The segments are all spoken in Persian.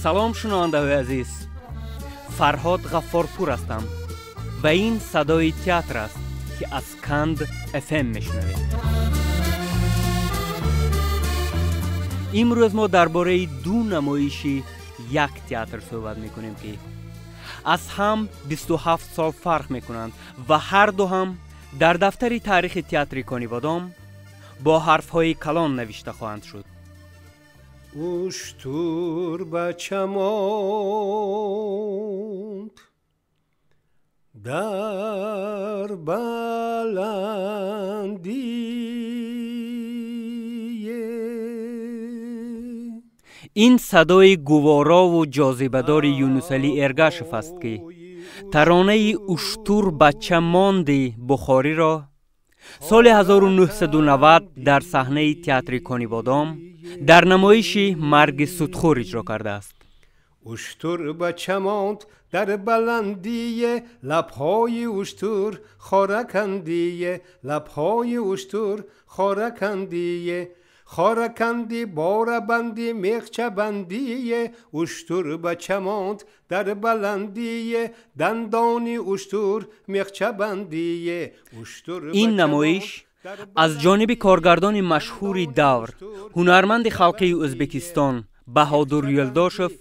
سلام شنونده‌های عزیز، فرهاد غفارپور هستم و این صدای تئاتر است که از کند FM میشنوید. امروز ما درباره دو نمایشی یک تئاتر صحبت میکنیم که از هم 27 سال فرق میکنند و هر دو هم در دفتر تاریخ تئاتر کانیبادام با حرف‌های کلان نوشته خواهند شد. اشتر بچه ماند در بلندی. این صدای گوارا و جاذبه‌دار یونس علی ارگاشف است که ترانه اشتر بچه ماند بخاری را سال 1990 در صحنه تئاتر کانیبادام در نمایش مرگ سودخور اجرا کرده است. اشتر بچه ماند در بلندی، لبهای اشتر خارکندی، لبهای اشتر خارکندی، خارکندی بار بندی میخچه بندی. اشتر بچه ماند در بلندی، دندانی اشتر میخچه بندی. این نمایش از جانب کارگردان مشهور دور، هنرمند خلقی ازبکستان بهادر یلداشف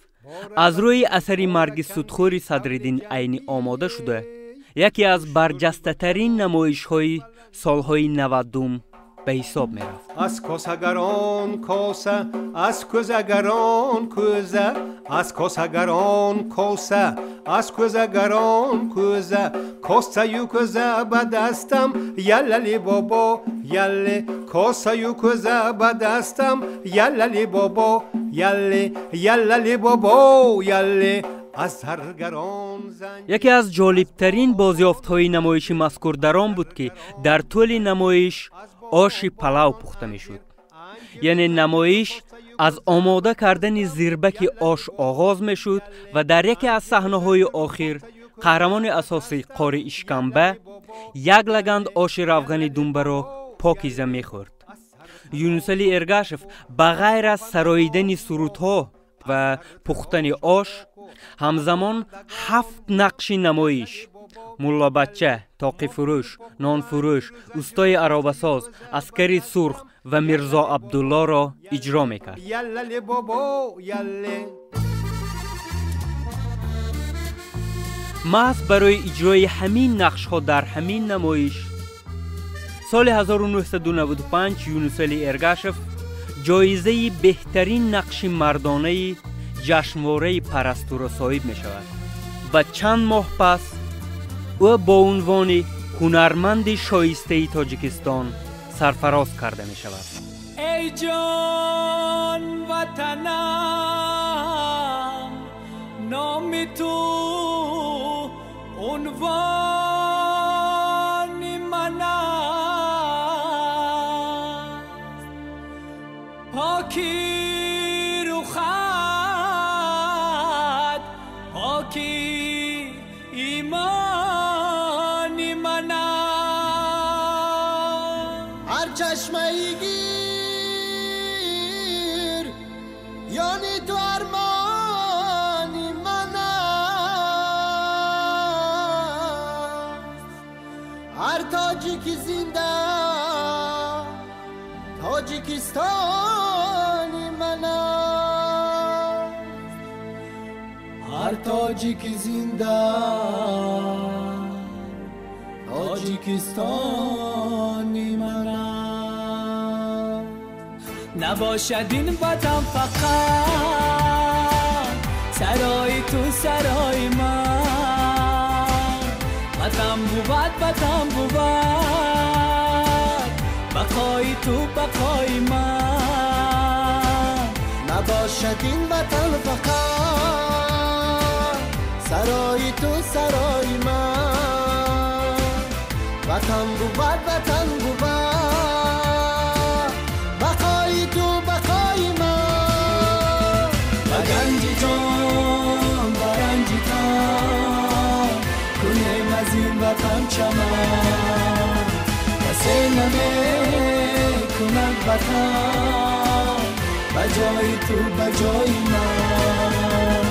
از روی اثر مرگ سودخور صدرالدین عینی آماده شده، یکی از برجسته ترین نمایش های سالهای 90 به حساب می رفت. از کاسگران کاسه، از کوزگران کوزه، از کاسگران کاسه، از کوزگران کوزه، کاسه یو کوزه به دستم یللی بابا یله، کاسه یو کوزه به دستم یللی بابا یله، یللی بابا یله. یکی از جالبترین بازیافت‌های نمایش مذکور در آن بود که در طول نمایش آش پلاو پخته می‌شد. یعنی نمایش از آماده کردن زیربک آش آغاز می‌شد و در یکی از صحنه‌های آخر قهرمان اساسی قاری اشکمبه یک لگند آش روغن دنبه را پاکیزه می‌خورد. یونس علی ارگاشف بغیر از سراییدن سرودها و پختن آش همزمان 7 نقش نمایش، مولا بچه، تاقی فروش، نان فروش، استای عرابساز، عسکری سرخ و میرزا عبدالله را اجرا میکرد. محض برای اجرای همین نقش ها در همین نمایش سال 1995 یونس علی ارگاشف جایزه بهترین نقش مردانه جشنواره پرستو را صاحب می شود و چند ماه پس او با عنوان هنرمند شایسته تاجیکستان سرفراز کرده می شود. ای جان وطنم، نام تو عنوان من است، پاکی کی ایمانی منم. هر چشمه ای گیر یعنی تو ارمانی منم. هر تاجیکی زنده تاجیکستانی منم. هر تاجیکی زنده تاجیکستانی منم. نباشد این وطن فقط سرای تو سرای من، وطن بود وطن بود بقای تو بقای من. نباشد این وطن فقط سرای تو سرای من، وطن بود وطن بود بقای تو بقای من. برنجی جان برنجی تن کنیم از این وطن چمن، کسی نمیکند وطن بجای تو بجای من.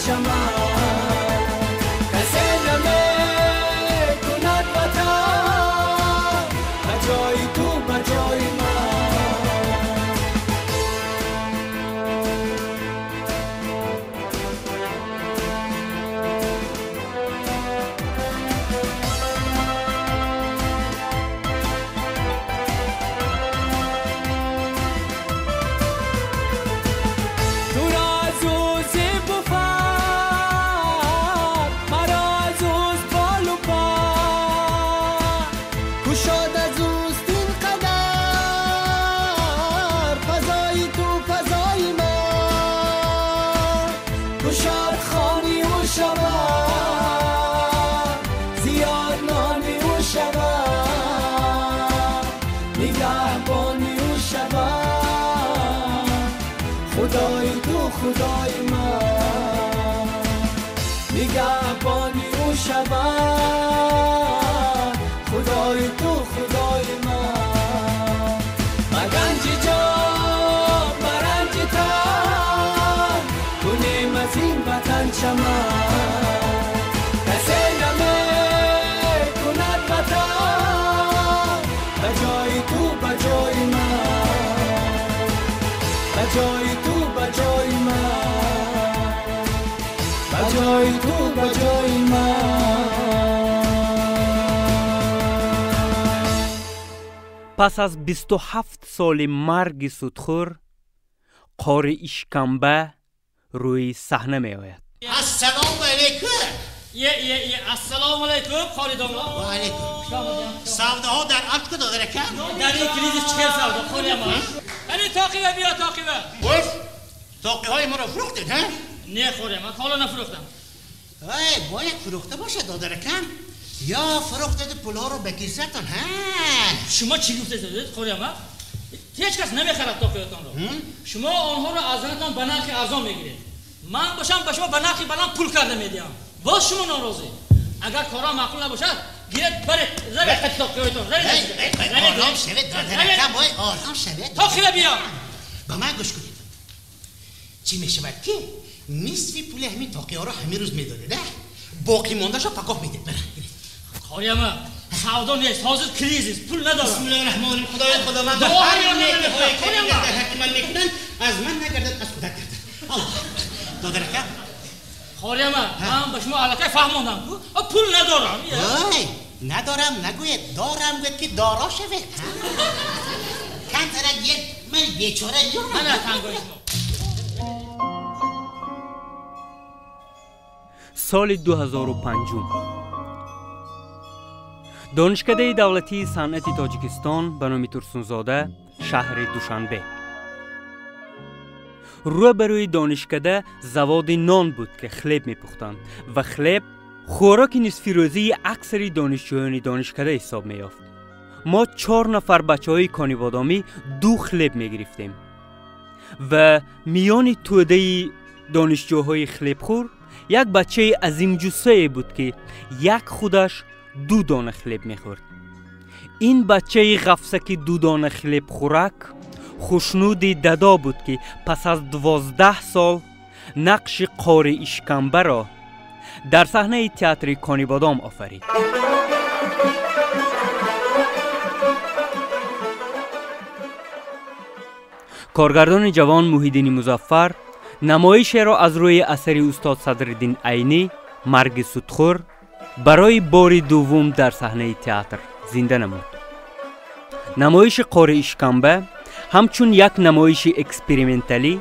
چمن کسی نمیکند وطن بجای تو بجای من خدای تو خدای من نگهبانی او شود خدای تو خدای من مگنجی جان برنجی تن کنیم از این وطن چمن کسی نمیکند وطن بجای تو بجای من بجای تو بجای من بجای تو بجای من پس از 27 سال مرگ سودخور قار اشکمبه روی صحنه می آید. السلام علیکم. السلام علیکم خالد آقا. و علیکم. سوداها در افت داده رکن؟ در این کلیدش چهل سودا خالی اما یعنی تاقیبه بیا تاقیبه بس تاقیه های ما رو فروختید ها؟ نه خوره من حالا نفروختم باید فروخته باشه داده رکن یا فروختید پولا رو بکیستان ها؟ شما چی گفته زدید خوره اما؟ هیچ کس نمیخرد تاقیهتان رو شما آنها رو از زنتان به نرخ ارزان میگیرید من باشم به شما به نرخ بلند پول کرده میدیم باز شما ناراضی اگر کارا معقول نباشد گیرید برید زنید تاقیهتان آرام شوید داده رکن باید آرام شوید تاقیه بیا با من گوش کنید چی میشود که نصف پول همین تاقیه ها رو همین روز میداده نه باقی ماندهش رو پکاف میده برید خالی اما سودا نیست حاضر کریزیست پول ندارم بسم الله الرحمن الرحیم خدا من دعا هر یا نیکی نمی‌کنم. های کردن در حق من میکنن از من نگردد از خدا گردد الله داده رکن خالی اما من به شما علاقه فهماندم پول ندارم وای ندارم نگوید دارم گوید که دارا شوید کن ترک یک من بیچاره من تنگای شما سال 2005 دانشکده دولتی صنعتی تاجیکستان به نام ترسونزاده شهر دوشنبه روبروی دانشکده زواد نان بود که خلیب میپختند و خلیب خوراک نصف روزی اکثر دانشجویان دانشکده حساب میافت. ما 4 نفر بچه‌های کانیبادامی 2 خلیب میگرفتیم و میان توده دانشجوهای خلیب خور یک بچه عظیم جثه بود که یک خودش 2 دانه خلیب میخورد. این بچه غفسک 2 دانه خلیب خورک خوشنود ددا بود که پس از 12 سال نقش قار اشکمبه را در صحنه تئاتر کانیبادام آفرید. کارگردان جوان محیدین مظفر نمایش را از روی اثر استاد صدرالدین عینی مرگ سودخور برای بار دوم در صحنه تئاتر زنده نمود. نمایش قار اشکمبه همچون یک نمایش اکسپریمنتالی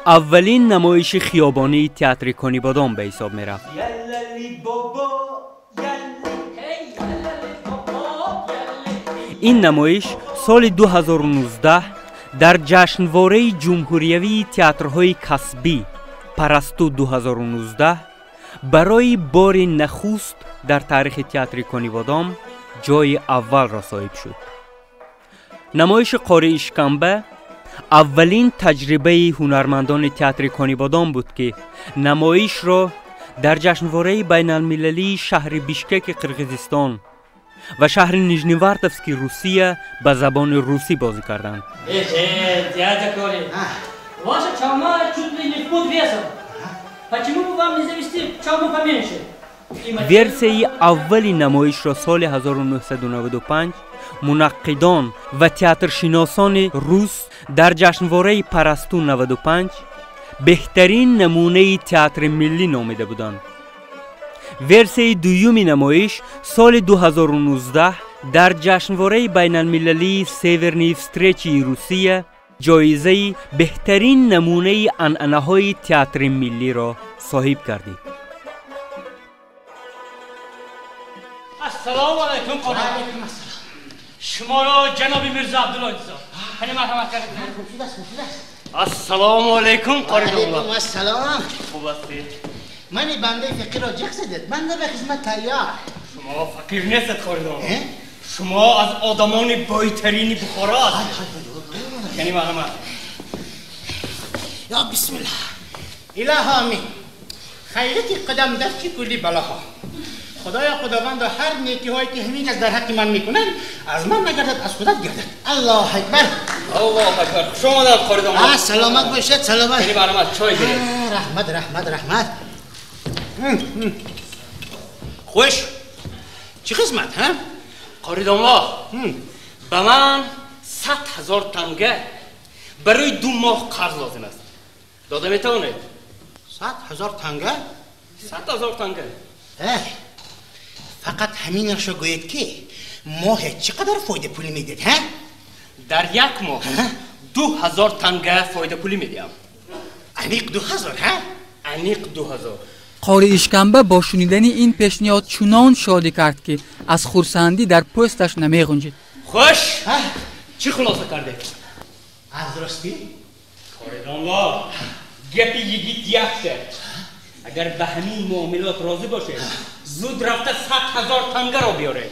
اولین نمایش خیابانی تئاتر کانیبادام به حساب می رفت. این نمایش سال 2019 در جشنواره جمهوریوی تئاترهای کسبی پرستو 2019 برای بار نخست در تاریخ تئاتر کانیبادام جای اول را صاحب شد. نمایش قار اشکمبه اولین تجربه هنرمندان تئاتر کانیبادام بود که نمایش را در جشنواره بین المللی شهر بیشکک قرقیزستان و شهر نیژنیوارتوفسک روسیه به زبان روسی بازی کردند. دядя Коля. Ваша чалма чуть ли не в пуд весом. Почему вы вам не завести чалму поменьше? ورسیه اولی نمایش را سال 1995 منقدان و تئاترشناسان روس در جشنواره پرستو 95 بهترین نمونه تئاتر ملی نامیده بودند. ورسیه دومی نمایش سال 2019 در جشنواره بین المللی سیورنی وستریچی روسیه جایزه بهترین نمونه عنعنه‌های تئاتر ملی را صاحب گردید. السلام علیکم قاضی. علیکم السلام. شما را جناب میرزا عبدالله انتظار. خیلی مرحمت کردید. السلام علیکم قاضی. علیکم السلام. خوب هستید؟ من بنده فقیر را جک زدید. بنده به خدمت تیار. شما فقیر نیستید قاضی. شما از آدمان بایترین بخارا هستید. خیلی مرحمت. یا بسم الله. اله آمین. خیرتی قدم دستی کلی بلاها. خداوند هر نیکی هایی که همین از در حق من میکنن از من نگردد از خودت گردد. الله اکبر. الله اکبر. خوش آمدید قاضی. سلامت باشید. سلامت. خیلی مرحمت. چای گیرید. رحمت. خوش. چی قسمت ها؟ قاضی به من 100,000 تنگه برای 2 ماه قرض لازم است. داده میتونید؟ 100,000 تنگه؟ 100,000 تنگه. فقط همین را گوید که ماه چقدر فایده پولی میدید ها؟ در 1 ماه 2,000 تنگه فایده پولی میدیم. انیق 2,000 ها؟ انیق 2,000. قاری اشکنبه با شنیدن این پیشنهاد چنان شادی کرد که از خرسندی در پوستش نمیغنجید. خوش. چی خلاصه کرده؟ از راستی؟ قاریدانلا گپی یگیت یخته. اگر به همین معاملات راضی باشه زود رفته 100,000 تنگه را بیاره.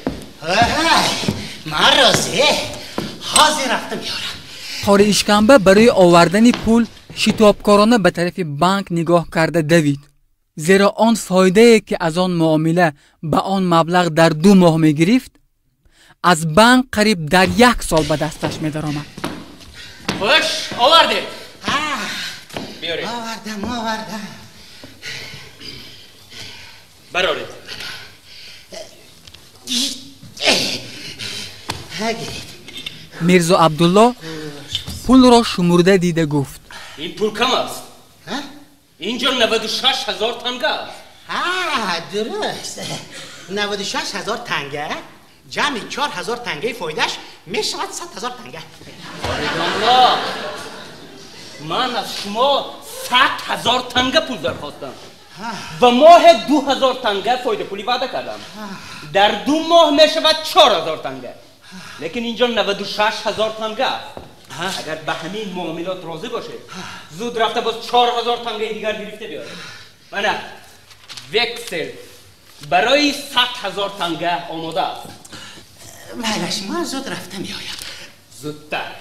من راضی. حاضر رفته میارم. قاری اشکنبه برای آوردن پول شتابکارانه به طرف بانک نگاه کرده دوید، زیرا آن فایده که از آن معامله به آن مبلغ در 2 ماه می گرفت از بانک قریب در 1 سال به دستش می درآمد. خوش آورده. بیاره. آوردم. برارید. میرزا عبدالله پول را شمرده دیده گفت این پول کم است. اینجا 96,000 تنگه است. درست. 96,000 تنگه جمع 4,000 تنگه فایدهش میشود 100,000 تنگه. الله من از شما 100,000 تنگه پول درخواستم و ماه 2,000 تنگه فایده پولی وعده کردم. در 2 ماه میشود 4,000 تنگه. لیکن اینجا 96,000 تنگه است. اگر به همین معاملات راضی باشه زود رفته باز 4,000 تنگه دیگر گرفته بیاره. من وکسل برای 100,000 تنگه آماده است. بلش ما زود رفته میایم. زودتر.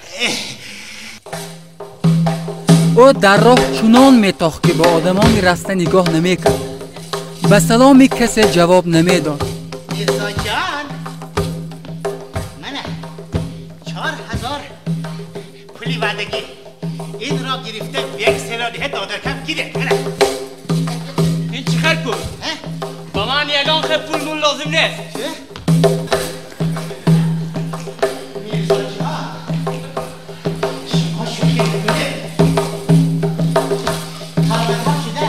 او در راه چنان میتاخت که به آدمان رسته نگاه نمیکرد. به سلام کسی جواب نمیداد. میرزا جان منه 4,000 پولی وعدگی این را گرفته وکسل را ده دادر کم گیره. این چی خرد بود؟ با من یگان خیلی پول مون لازم نیست. میرزا جان شما شوخی بوده کاربتاب شده.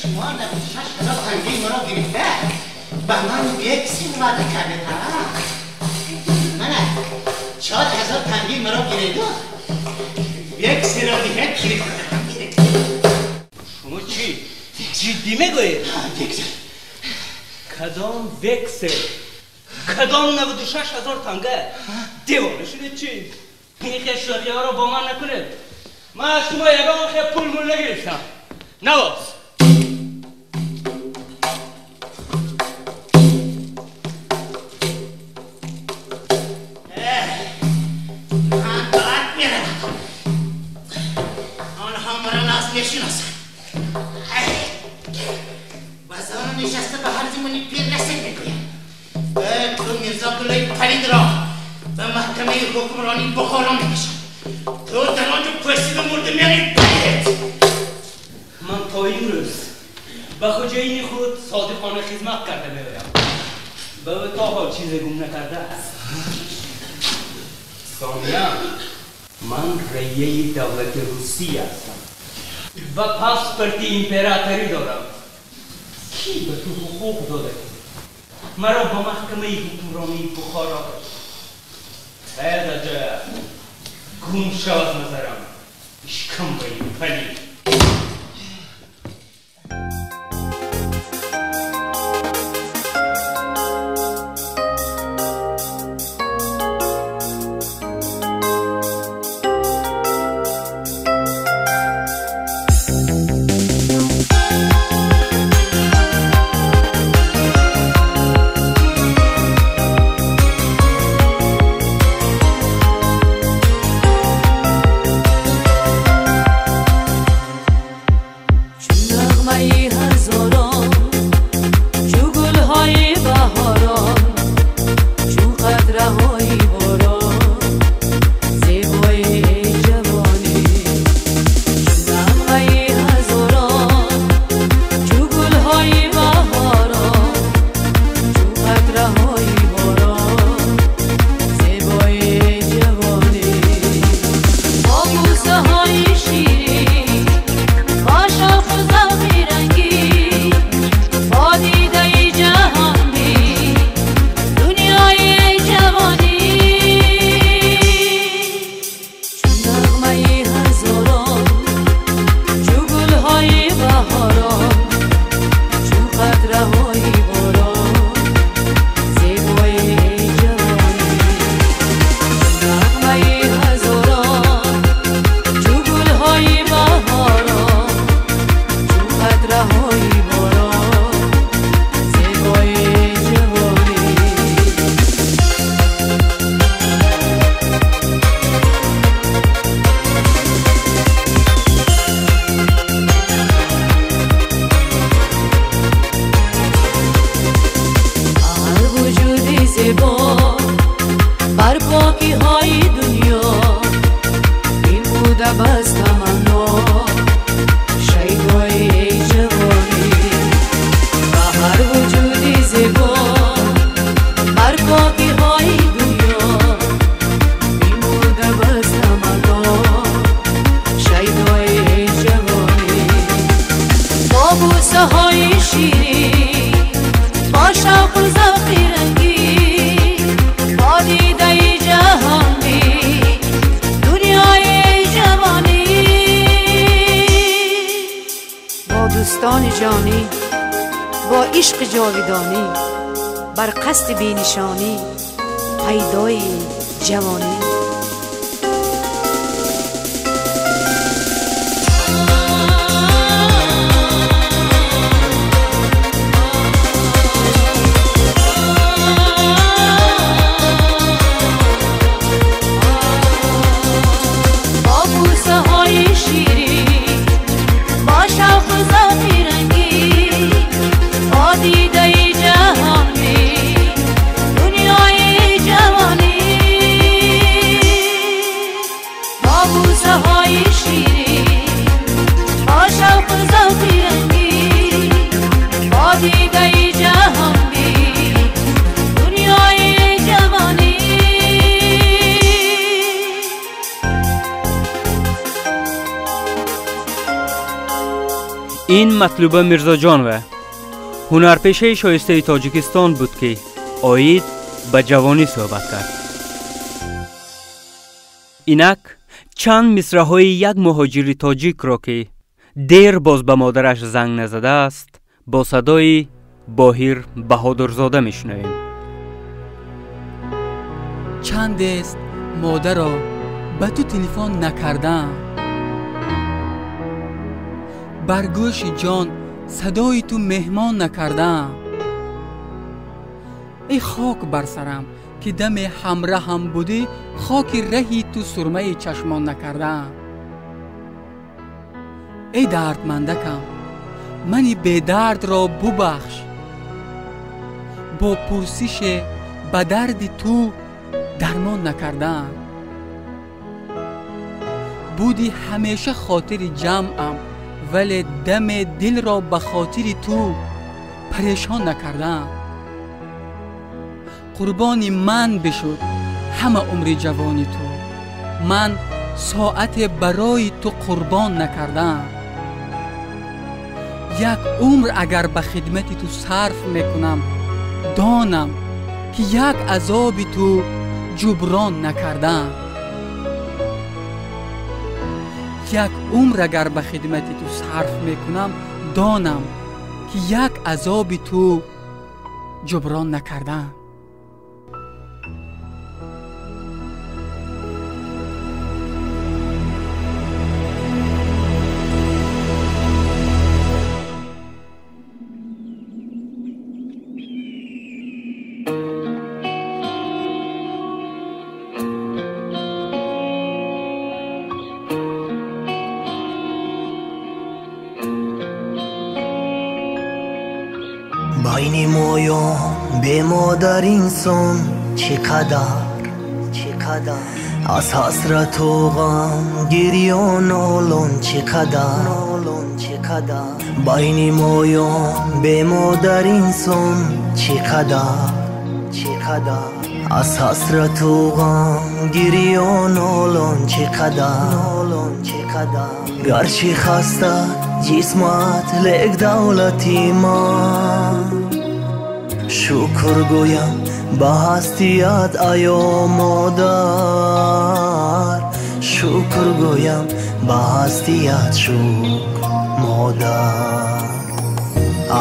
شما 96,000 تنگه مرا گرفته به من وکسل وعده کرده. منه 4,000 تنگه مرا گرفته وکسل را ده گرفته. شما چی؟ جدی میگوید؟ وکسل. کدام وکسل؟ کدام 96,000 تنگه؟ دیوانه شده چی؟ این خیلی شریعه ها رو با من نکنید. من از شما یگان خیلی پول مول نگرفتم. نواز. من باید میرم. آنها مرا ناز میشناسن. بازار نشسته به هر زمانی پیر رسید میگویم تو میرزا عبدالله پرید را به محکمه حکمرانی بخارا میکشم تو تنها جو پرسید و مرده میاری بیت. من تا این روز به خوجین خود صادقانه خدمت کرده میایم. به تا حال چیز گم نکرده است. ثانیا من رئیس دولت روسیه هستم و پاسپورت امپراتوری دارم. کی به تو حقوق داده؟ مرا با محکمه حکمرانی بخارا پیدا جا گم شو از نظرم. اشکمبه پلید. جانی با عشق جاودانی بر قصد بینشانی پیدای جوانی. این مطلوب میرزا جان و هنرپیشه شایسته تاجیکستان بود که آید به جوانی صحبت کرد. اینک چند مصرع‌های یک مهاجر تاجیک را که دیر باز به مادرش زنگ نزده است با صدای باهیر بهادرزاده میشنویم. چند است مادر را به تو تلفن نکردم، بر گوش جان صدای تو مهمان نکردم. ای خاک بر سرم که دم همراه هم بودی، خاک رهی تو سرمه چشمان نکردم. ای دردمندکم منی به درد را ببخش، با پرسش به درد تو درمان نکردم. بودی همیشه خاطر جمعم، ولی دم دل را به خاطر تو پریشان نکردم. قربانی من بشد همه عمر جوانی تو، من ساعت برای تو قربان نکردم. یک عمر اگر به خدمت تو صرف میکنم، دانم که یک عذاب تو جبران نکردم. یک عمر اگر به خدمت تو صرف میکنم، دانم که یک عذاب تو جبران نکردم. بین مایان به مادر انسان چقدر از حسرت و غم گریان نالان چقدر بین مایان به مادر انسان چقدر از حسرت و غم گریان نالان چقدر گرچه خسته جسمت لیک دولتی من شکر گویم به هستیت ایا مادر شکر گویم به هستیت شکر مادر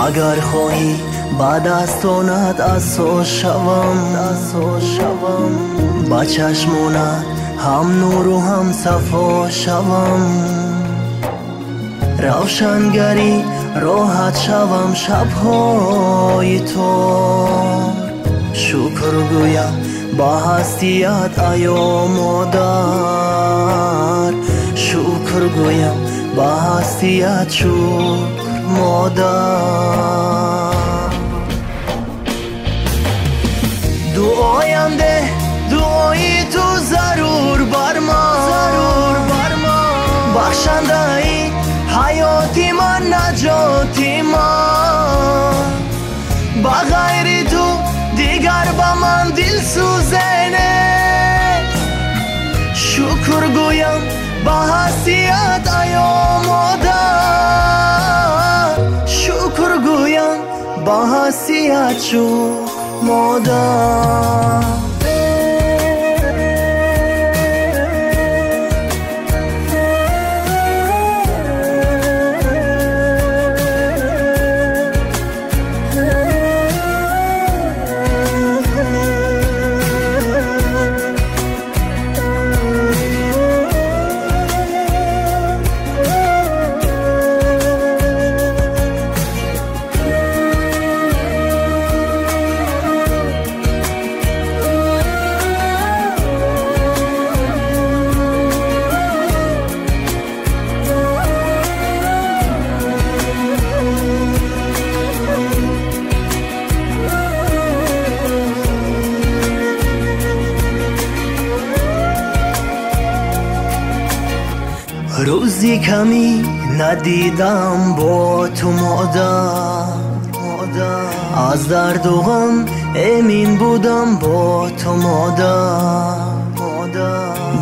اگر خواهی با دستانت اسا شوم با چشمانت هم نور و هم صفا شوم روشنگری راحت شوم شبهای تو شکر گویم با هستیت ایا مادر شکر گویم با هستیت شکر مادر دعایم ده دعای تو ضرور بر ما بخشنده ای حیاتی من نجاتی من با غیر تو دیگر با من دل سوزنه شکر گویم با هستیت ایا مادر شکر گویم با هستیت شکر مادر روزی کمی ندیدم با تو مادر از درد و غم امین بودم با تو مادر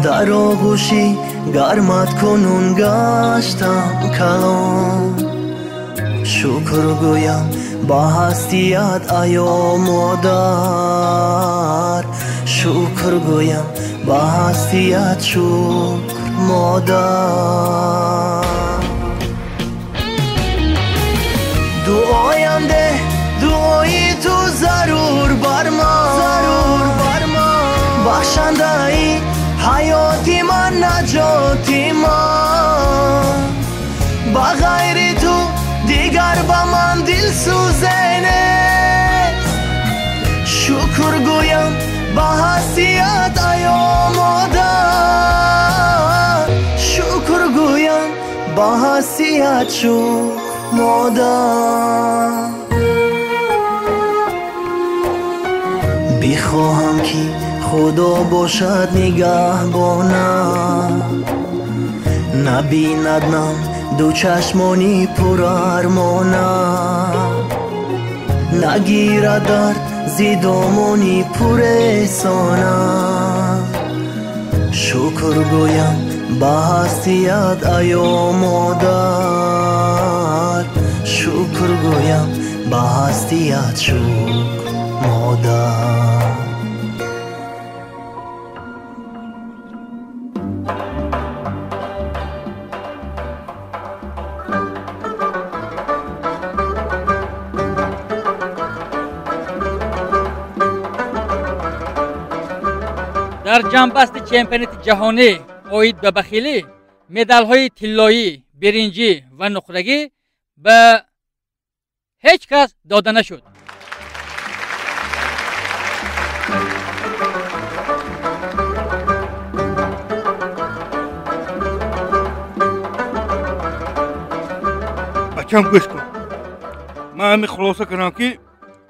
در آغوشی گرمت کنون گشتم کلام شکر گویم با هستیت ایا مادر شکر گویم با هستیت شکر مادر دعایم ده دعای تو ضرور بر ما بخشنده ای حیاتی من نجاتی من با غیر تو دیگر با من دل سوزنه شکر گویم با هستیت ایا مادر شکر گویم با هستیت شکر مادر بخواهم که خدا باشد نگهبانم نبیندم دو چشمانی پر ارمانم نگیرد درد زیدامانی پر احسانم شکر گویم به هستیت ایا مادر شکر گویم به هستیت شکر مادر در جنبست چمپیونات جهانی اوید به بخیلی مدال های طلایی، برنجی و نقرگی به هیچ کس داده نشد. بچم گوش کن من همین خلاصه کنم که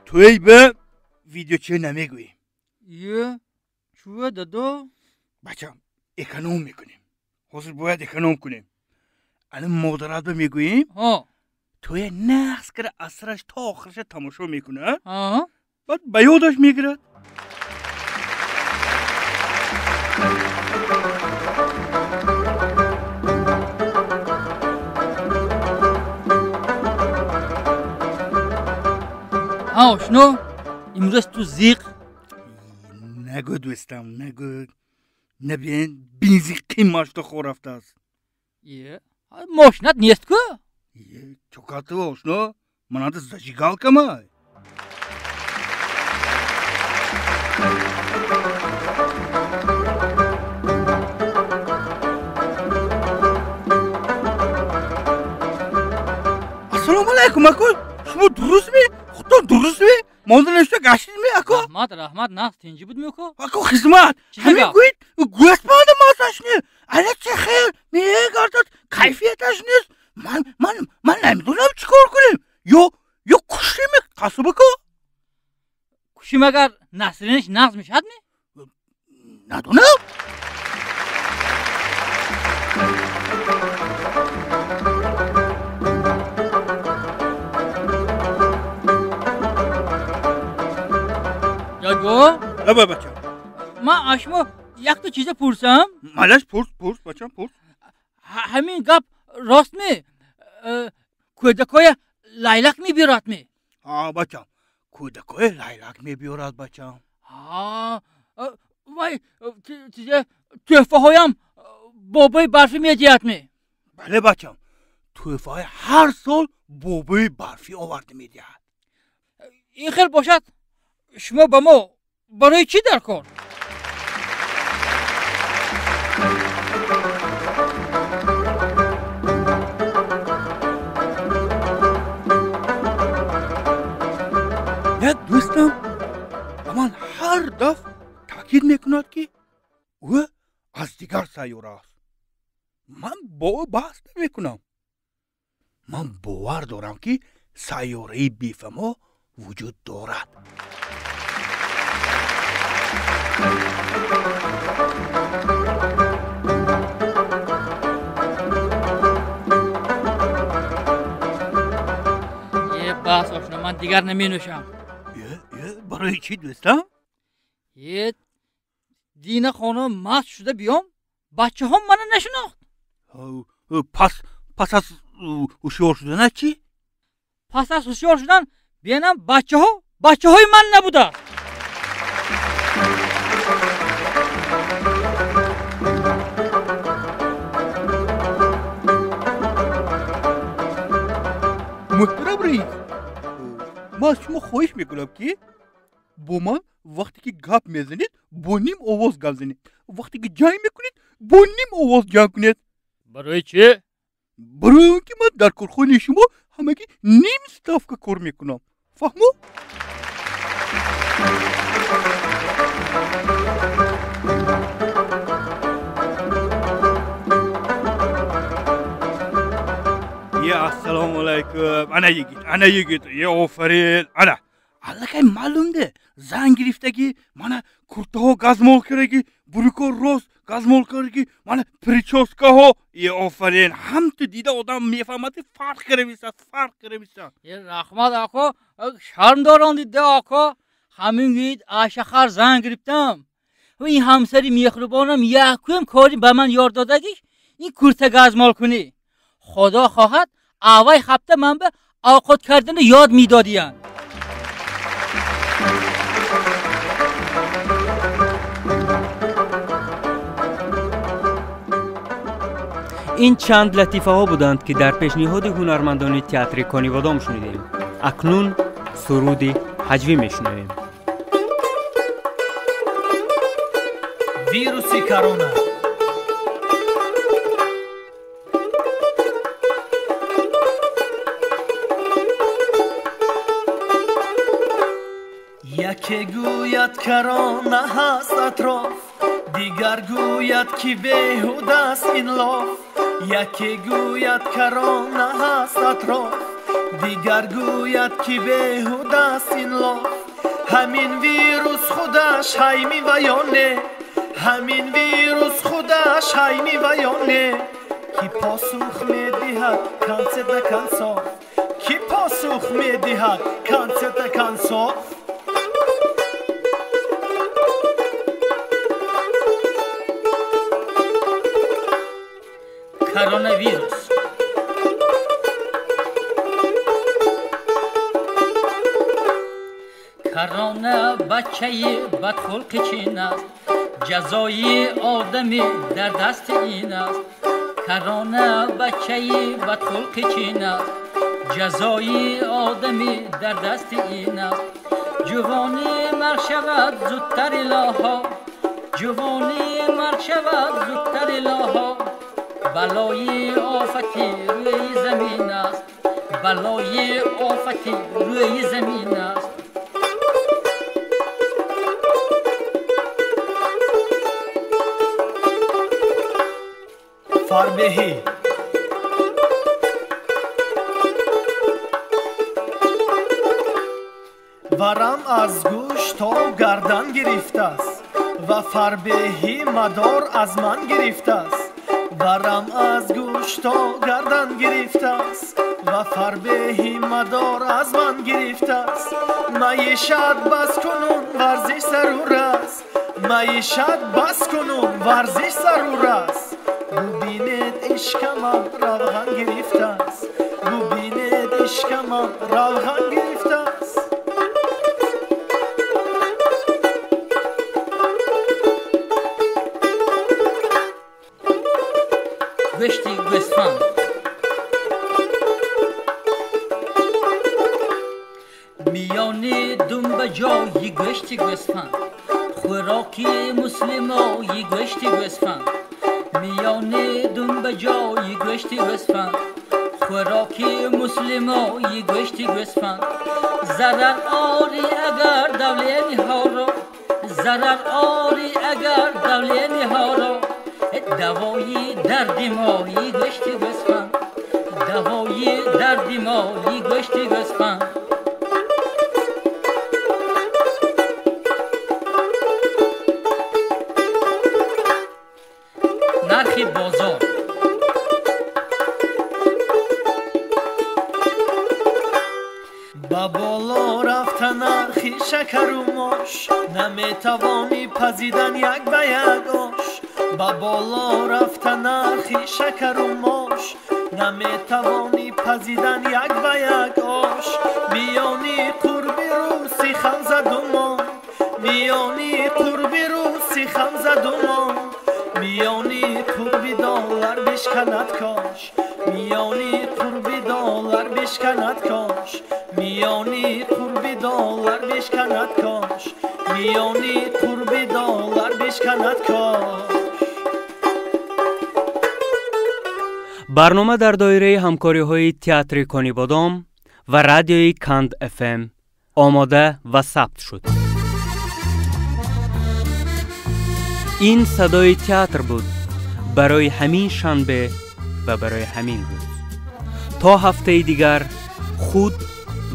توی به ویدیو چه نمیگویی یه چوه دادو بچم اکنوم میکنیم حاضر باید اکنوم کنیم الان مادرت به میگوییم توی نقص کرده اثرش تا آخرش تماشا میکنه بعد به یادش میگیرد آشنو امروز تو زیق نگو دوستم نگو نبین بینزیقی ماشتا خور رفته است ماشینت نیست که چوکاته آشنا منات زجیگال کمای السلام علیکم اکو شما درست می خودتون درست می مادر نشته گشتید می اکو رحمت نه تنجی بود می اکو خدمت همین گوید گوشت باید مازش نی علی چه خیر میگردد کیفیتش نیست من نمیدونم چی کار کنیم یا کشیم قصب اکو کشیم اگر نسرینش نقض میشد می ندونم بابا بچم من اشما یک تا چیز پرسم مالش پرس بچم پرس همین گپ راست می کودکای لیلک می بیارد می بچم کودکای لیلک می بیارد بچم وای تحفه هایم بابای برفی می دیت می بله بچم تحفه های هر سال بابای برفی آورده می دیت این خیلی باشد شما با ما برای چی در کار؟ یک دوستم امان هر دفع تاکید میکند که او از دیگر سیاره است من با او بحث نمیکنم من باور دارم که سیاره بیف ما وجود دارد یه بحث آشنا من دیگر نمی نوشم برای چی دوستم؟ یه دین خانم مست شده بیام بچه هم منو نشناخت پس از هوشیار شدن چی؟ پس از هوشیار شدن بینم بچه های من نبوده محترم رئیس من از شما خواهش میکنم که با من وقتی که گپ میزنید با نیم آواز گپ زنید وقتی که جنگ میکنید با نیم آواز جنگ کنید برای چه؟ برای اینکه من در کارخانه شما همگی نیم استاف که کار میکنم فهمو؟ یا السلام علیکم انا یگید یا آفرین انا حالا که معلوم ده زنگ گرفته که من کرته ها گزمال کرده که بروکو روز گازمال کردی من پریچوسکا ها یه آفرین هم تو دیده آدم میفهمد فرق کرمیسته رحمت آقا شرم دارم دیده آقا همین گید آشخار زنگ گرفتم و این همسری میخروبانم یکویم کاری به من یار داده این کورت گازمال کنی خدا خواهد آوای هفته من به آقاد کردن یاد میدادیم. این چند لطیفه ها بودند که در پیشنهاد هنرمندان تئاتر کانیوادام شنیدیم. اکنون سرود هجوی میشنویم. ویروسی کرونا یکی گوید کرونا هست اطراف دیگر گوید که بیهوده است این لاف یکی گوید کرونا هست اطراف دیگر گوید که بیهوده است این لاف همین ویروس خودش حیمی و یا نه همین ویروس خودش حیمی و یا نه کی پاسخ میدهد کانسر کانسر کی پاسخ میدهد کانسر کانسر کرونا ویروس کرونا بچه بدخلق چین است جزای آدمی در دست این است کرونا بچه بدخلق چین است جزای آدمی در دست این است جوانی مرگ شود زودتر الها جوانی مرگ شود زودتر الها بلای آفتی روی زمین است بلای آفتی روی زمین است فاربهی ورم از گوش تا گردن گرفته است و فربهی مدار از من گرفته است ورم از گوش تا گردن گرفته است و فربهی مدار از من گرفته است معیشت بس کنون ورزش ضرور است معیشت بس کنون ورزش ضرور است ببینید عشقم روغن گرفته است ببینید عشقم روغن گرفته است گشتی گوسفند میانی دنبه جایی گشتی گوسفند خوراکی مسلمایی گشتی گوسفند میانی دنبه جایی گشتی گوسفند خوراکی مسلمایی گشتی گوسفند ضرر آری اگر دولینی ها را ضرر آری اگر دولینی ها را دوایی درد مایی گشتی گوسفند دوایی درد مایی گشتی گوسفند نرخ بازار با بالا رفته نرخ شکر و ماش نمیتوانی پزیدن یک به یک آش با بالا رفته نرخ شکر و ماش نمیتوانی پزیدن یک به یک آش میانی قرب روسی خمزه دومان میانی قرب روسی خمزه دومان میانی قرب دلار بشکند کاش میانی قرب دلار بشکند کاش میانی قرب دلار بشکند کاش میانی قرب دلار بشکند کاش. برنامه در دایره همکاری های تئاتر کانیبادام و رادیوی کند FM آماده و ثبت شد. این صدای تئاتر بود برای همین شنبه و برای همین روز. تا هفته دیگر خود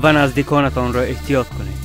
و نزدیکانتان را احتیاط کنید.